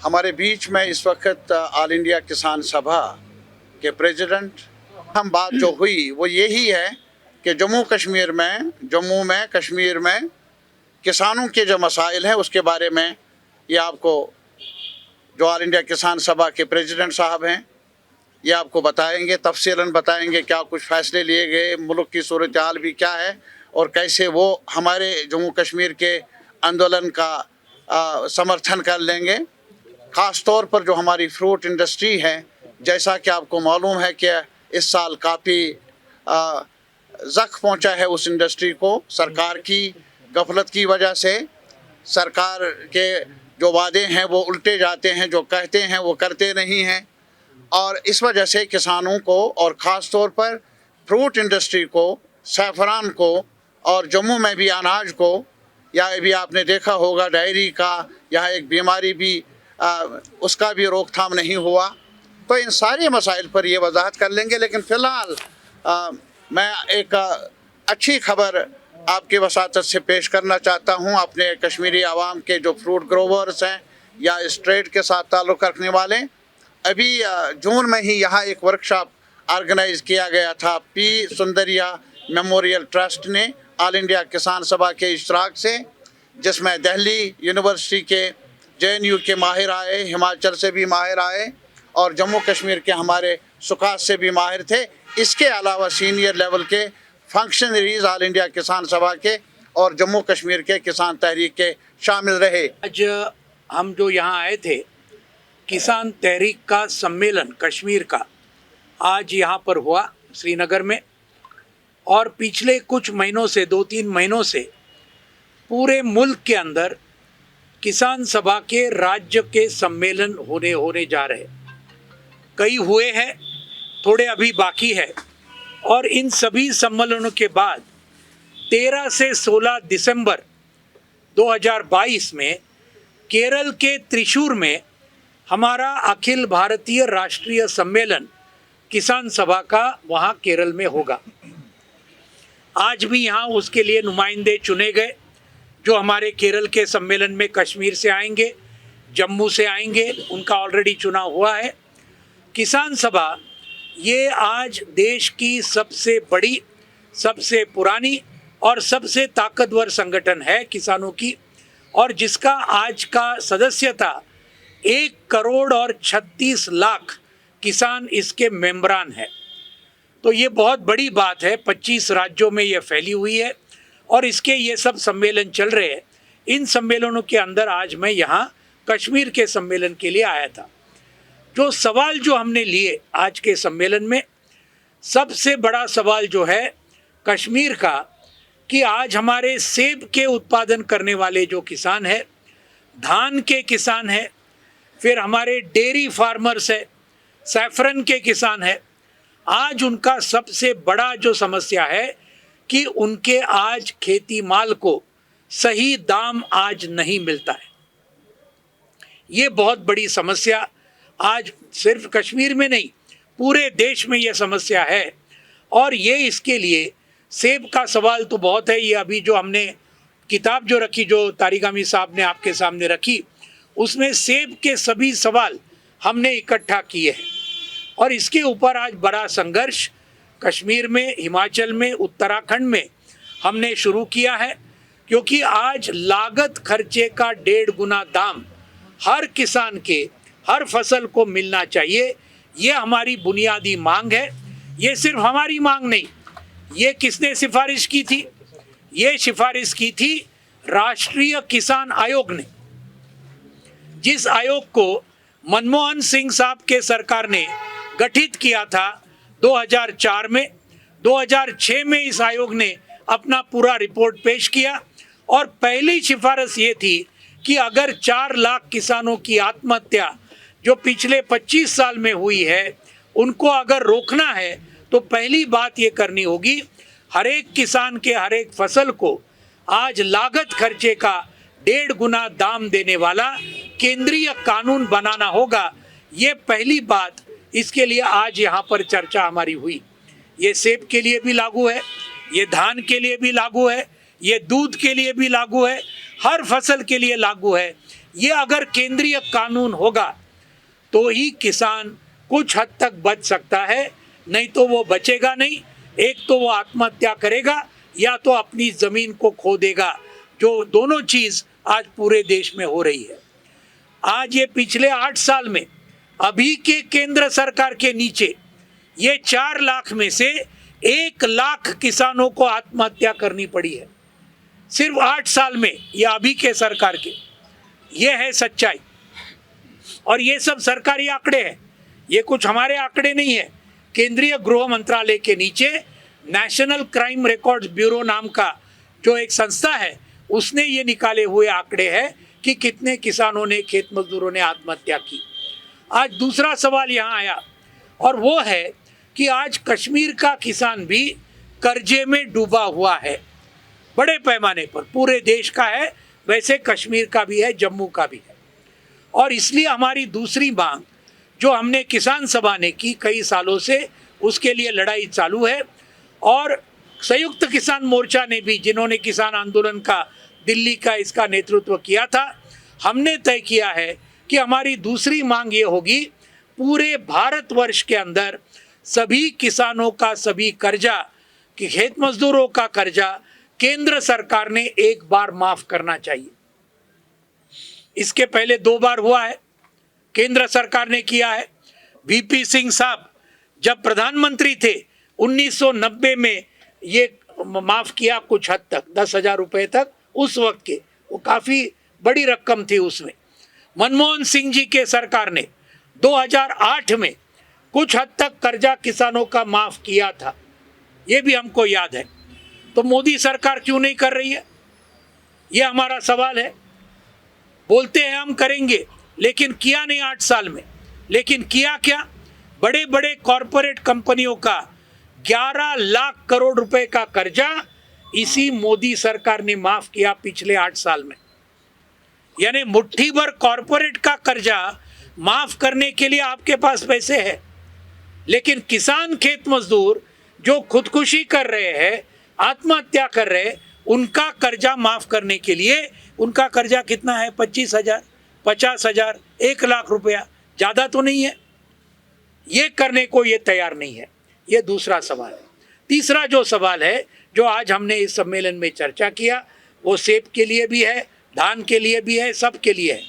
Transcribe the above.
हमारे बीच में इस वक्त ऑल इंडिया किसान सभा के प्रेसिडेंट, हम बात जो हुई वो यही है कि जम्मू में कश्मीर में किसानों के जो मसाइल हैं उसके बारे में ये आपको जो ऑल इंडिया किसान सभा के प्रेसिडेंट साहब हैं ये आपको बताएंगे, तफसीलन बताएंगे क्या कुछ फ़ैसले लिए गए, मुल्क की सूरत हाल भी क्या है और कैसे वो हमारे जम्मू कश्मीर के आंदोलन का समर्थन कर लेंगे। ख़ास तौर पर जो हमारी फ्रूट इंडस्ट्री है, जैसा कि आपको मालूम है कि इस साल काफ़ी ज़ख्म पहुंचा है उस इंडस्ट्री को सरकार की गफलत की वजह से। सरकार के जो वादे हैं वो उल्टे जाते हैं, जो कहते हैं वो करते नहीं हैं और इस वजह से किसानों को और ख़ास तौर पर फ्रूट इंडस्ट्री को, सैफरान को और जम्मू में भी अनाज को, या अभी आपने देखा होगा डायरी का यहाँ एक बीमारी भी उसका भी रोकथाम नहीं हुआ। तो इन सारे मसाइल पर ये वजाहत कर लेंगे। लेकिन फ़िलहाल मैं एक अच्छी खबर आपके वसातत से पेश करना चाहता हूँ। अपने कश्मीरी आवाम के जो फ्रूट ग्रोवर्स हैं या इस ट्रेड के साथ ताल्लुक़ रखने वाले, अभी जून में ही यहाँ एक वर्कशॉप ऑर्गेनाइज़ किया गया था पी सुंदरिया मेमोरियल ट्रस्ट ने ऑल इंडिया किसान सभा के इश्तराक से, जिसमें दिल्ली यूनिवर्सिटी के JNU के माहिर आए, हिमाचल से भी माहिर आए और जम्मू कश्मीर के हमारे सुकात से भी माहिर थे। इसके अलावा सीनियर लेवल के फंक्शनरीज ऑल इंडिया किसान सभा के और जम्मू कश्मीर के किसान तहरीक के शामिल रहे। आज हम जो यहाँ आए थे, किसान तहरीक का सम्मेलन कश्मीर का आज यहाँ पर हुआ श्रीनगर में, और पिछले कुछ महीनों से 2-3 महीनों से पूरे मुल्क के अंदर किसान सभा के राज्य के सम्मेलन होने जा रहे। कई हुए हैं, थोड़े अभी बाकी है और इन सभी सम्मेलनों के बाद 13 से 16 दिसंबर 2022 में केरल के त्रिशूर में हमारा अखिल भारतीय राष्ट्रीय सम्मेलन किसान सभा का वहाँ केरल में होगा। आज भी यहाँ उसके लिए नुमाइंदे चुने गए जो हमारे केरल के सम्मेलन में कश्मीर से आएंगे, जम्मू से आएंगे, उनका ऑलरेडी चुनाव हुआ है। किसान सभा ये आज देश की सबसे बड़ी, सबसे पुरानी और सबसे ताकतवर संगठन है किसानों की, और जिसका आज का सदस्यता 1 करोड़ और 36 लाख किसान इसके मेंबरान है। तो ये बहुत बड़ी बात है। 25 राज्यों में ये फैली हुई है और इसके ये सब सम्मेलन चल रहे हैं। इन सम्मेलनों के अंदर आज मैं यहाँ कश्मीर के सम्मेलन के लिए आया था। जो सवाल जो हमने लिए आज के सम्मेलन में, सबसे बड़ा सवाल जो है कश्मीर का कि आज हमारे सेब के उत्पादन करने वाले जो किसान हैं, धान के किसान हैं, फिर हमारे डेयरी फार्मर्स है, सैफरन के किसान हैं, आज उनका सबसे बड़ा जो समस्या है कि उनके आज खेती माल को सही दाम आज नहीं मिलता है। ये बहुत बड़ी समस्या आज सिर्फ कश्मीर में नहीं, पूरे देश में ये समस्या है। और ये इसके लिए सेब का सवाल तो बहुत है। ये अभी जो हमने किताब जो रखी, जो तारिक अमीर साहब ने आपके सामने रखी, उसमें सेब के सभी सवाल हमने इकट्ठा किए हैं और इसके ऊपर आज बड़ा संघर्ष कश्मीर में, हिमाचल में, उत्तराखंड में हमने शुरू किया है, क्योंकि आज लागत खर्चे का 1.5 गुना दाम हर किसान के हर फसल को मिलना चाहिए। ये हमारी बुनियादी मांग है। ये सिर्फ हमारी मांग नहीं, ये किसने सिफारिश की थी? ये सिफारिश की थी राष्ट्रीय किसान आयोग ने, जिस आयोग को मनमोहन सिंह साहब के सरकार ने गठित किया था 2004 में। 2006 में इस आयोग ने अपना पूरा रिपोर्ट पेश किया और पहली सिफारिश ये थी कि अगर 4 लाख किसानों की आत्महत्या जो पिछले 25 साल में हुई है उनको अगर रोकना है तो पहली बात ये करनी होगी, हर एक किसान के हर एक फसल को आज लागत खर्चे का 1.5 गुना दाम देने वाला केंद्रीय कानून बनाना होगा। ये पहली बात, इसके लिए आज यहाँ पर चर्चा हमारी हुई। ये सेब के लिए भी लागू है, ये धान के लिए भी लागू है, ये दूध के लिए भी लागू है, हर फसल के लिए लागू है। ये अगर केंद्रीय कानून होगा तो ही किसान कुछ हद तक बच सकता है, नहीं तो वो बचेगा नहीं। एक तो वो आत्महत्या करेगा या तो अपनी ज़मीन को खो देगा, जो दोनों चीज़ आज पूरे देश में हो रही है। आज ये पिछले 8 साल में अभी के केंद्र सरकार के नीचे ये 4 लाख में से 1 लाख किसानों को आत्महत्या करनी पड़ी है, सिर्फ 8 साल में, ये अभी के सरकार के। ये है सच्चाई। और ये सब सरकारी आंकड़े हैं, ये कुछ हमारे आंकड़े नहीं है। केंद्रीय गृह मंत्रालय के नीचे नेशनल क्राइम रिकॉर्ड्स ब्यूरो नाम का जो एक संस्था है, उसने ये निकाले हुए आंकड़े हैं कि कितने किसानों ने, खेत मजदूरों ने आत्महत्या की। आज दूसरा सवाल यहाँ आया और वो है कि आज कश्मीर का किसान भी कर्जे में डूबा हुआ है, बड़े पैमाने पर। पूरे देश का है, वैसे कश्मीर का भी है, जम्मू का भी है। और इसलिए हमारी दूसरी मांग जो हमने किसान सभा ने की कई सालों से, उसके लिए लड़ाई चालू है। और संयुक्त किसान मोर्चा ने भी, जिन्होंने किसान आंदोलन का दिल्ली का इसका नेतृत्व किया था, हमने तय किया है कि हमारी दूसरी मांग ये होगी, पूरे भारतवर्ष के अंदर सभी किसानों का सभी कर्जा, कि खेत मजदूरों का कर्जा केंद्र सरकार ने एक बार माफ करना चाहिए। इसके पहले 2 बार हुआ है, केंद्र सरकार ने किया है। वीपी सिंह साहब जब प्रधानमंत्री थे 1990 में ये माफ किया कुछ हद तक, 10,000 रुपए तक उस वक्त के, वो काफ़ी बड़ी रकम थी उसमें। मनमोहन सिंह जी के सरकार ने 2008 में कुछ हद तक कर्जा किसानों का माफ किया था, ये भी हमको याद है। तो मोदी सरकार क्यों नहीं कर रही है, ये हमारा सवाल है। बोलते हैं हम करेंगे, लेकिन किया नहीं 8 साल में। लेकिन किया क्या, बड़े बड़े कॉरपोरेट कंपनियों का 11 लाख करोड़ रुपए का कर्जा इसी मोदी सरकार ने माफ किया पिछले 8 साल में। यानी मुट्ठी भर कॉरपोरेट का कर्जा माफ करने के लिए आपके पास पैसे है, लेकिन किसान खेत मजदूर जो खुदकुशी कर रहे हैं, आत्महत्या कर रहे हैं, उनका कर्जा माफ करने के लिए, उनका कर्जा कितना है, 25,000, 50,000, 1 लाख रुपया, ज़्यादा तो नहीं है। ये करने को ये तैयार नहीं है। ये दूसरा सवाल है। तीसरा जो सवाल है, जो आज हमने इस सम्मेलन में चर्चा किया, वो सेब के लिए भी है, धान के लिए भी है, सब के लिए है।